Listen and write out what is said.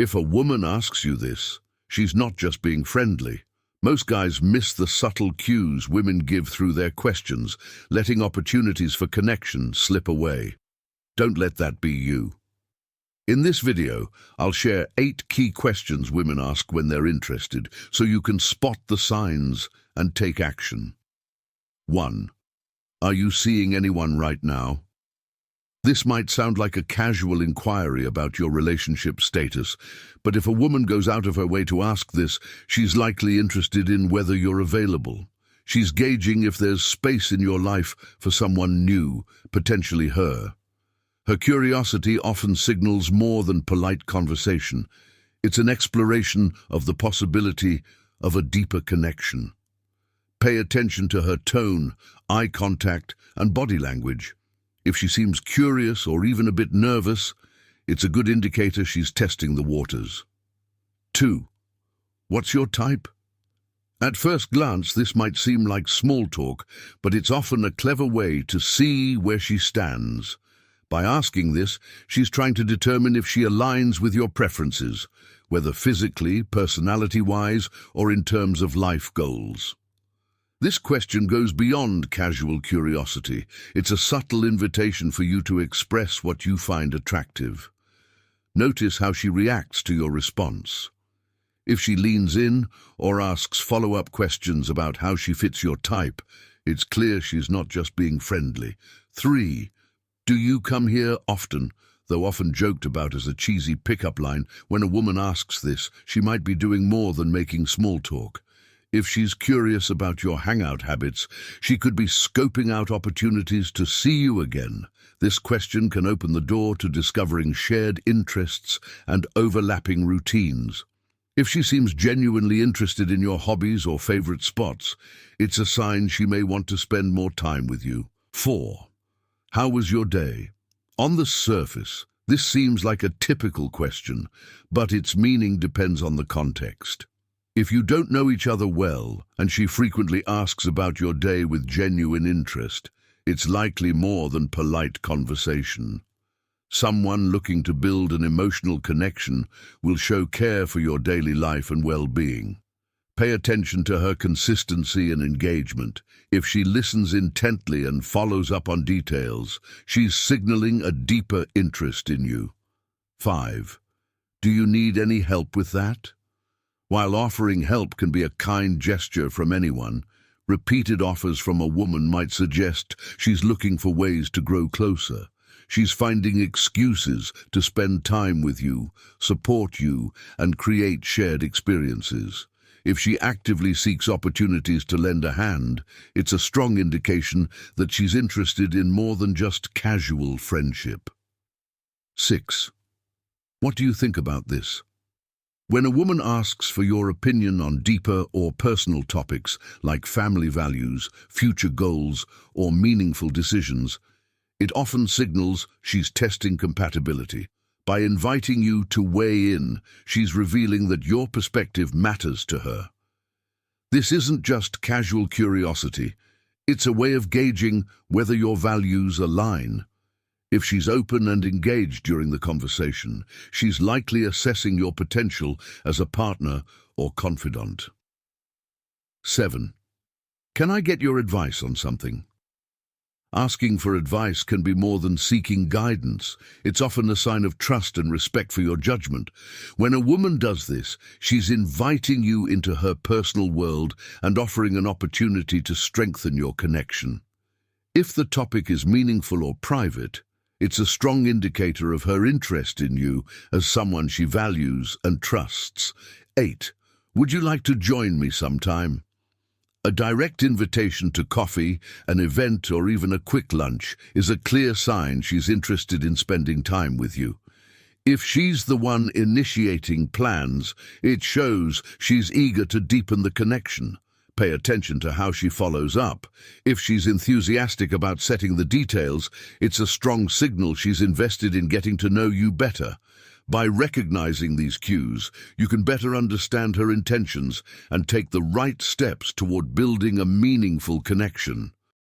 If a woman asks you this, she's not just being friendly. Most guys miss the subtle cues women give through their questions, letting opportunities for connection slip away. Don't let that be you. In this video, I'll share 8 key questions women ask when they're interested, so you can spot the signs and take action. 1. Are you seeing anyone right now? This might sound like a casual inquiry about your relationship status, but if a woman goes out of her way to ask this, she's likely interested in whether you're available. She's gauging if there's space in your life for someone new, potentially her. Her curiosity often signals more than polite conversation. It's an exploration of the possibility of a deeper connection. Pay attention to her tone, eye contact, and body language. If she seems curious or even a bit nervous, it's a good indicator she's testing the waters. 2. What's your type? At first glance, this might seem like small talk, but it's often a clever way to see where she stands. By asking this, she's trying to determine if she aligns with your preferences, whether physically, personality-wise, or in terms of life goals. This question goes beyond casual curiosity. It's a subtle invitation for you to express what you find attractive. Notice how she reacts to your response. If she leans in or asks follow-up questions about how she fits your type, it's clear she's not just being friendly. 3. Do you come here often? Though often joked about as a cheesy pickup line, when a woman asks this, she might be doing more than making small talk. If she's curious about your hangout habits, she could be scoping out opportunities to see you again. This question can open the door to discovering shared interests and overlapping routines. If she seems genuinely interested in your hobbies or favorite spots, it's a sign she may want to spend more time with you. 4. How was your day? On the surface, this seems like a typical question, but its meaning depends on the context. If you don't know each other well, and she frequently asks about your day with genuine interest, it's likely more than polite conversation. Someone looking to build an emotional connection will show care for your daily life and well-being. Pay attention to her consistency and engagement. If she listens intently and follows up on details, she's signaling a deeper interest in you. 5. Do you need any help with that? While offering help can be a kind gesture from anyone, repeated offers from a woman might suggest she's looking for ways to grow closer. She's finding excuses to spend time with you, support you, and create shared experiences. If she actively seeks opportunities to lend a hand, it's a strong indication that she's interested in more than just casual friendship. 6. What do you think about this? When a woman asks for your opinion on deeper or personal topics like family values, future goals, or meaningful decisions, it often signals she's testing compatibility. By inviting you to weigh in, she's revealing that your perspective matters to her. This isn't just casual curiosity. It's a way of gauging whether your values align. If she's open and engaged during the conversation, she's likely assessing your potential as a partner or confidant. 7. Can I get your advice on something? Asking for advice can be more than seeking guidance. It's often a sign of trust and respect for your judgment. When a woman does this, she's inviting you into her personal world and offering an opportunity to strengthen your connection. If the topic is meaningful or private, it's a strong indicator of her interest in you as someone she values and trusts. 8. Would you like to join me sometime? A direct invitation to coffee, an event, or even a quick lunch is a clear sign she's interested in spending time with you. If she's the one initiating plans, it shows she's eager to deepen the connection. Pay attention to how she follows up. If she's enthusiastic about setting the details, it's a strong signal she's invested in getting to know you better. By recognizing these cues, you can better understand her intentions and take the right steps toward building a meaningful connection.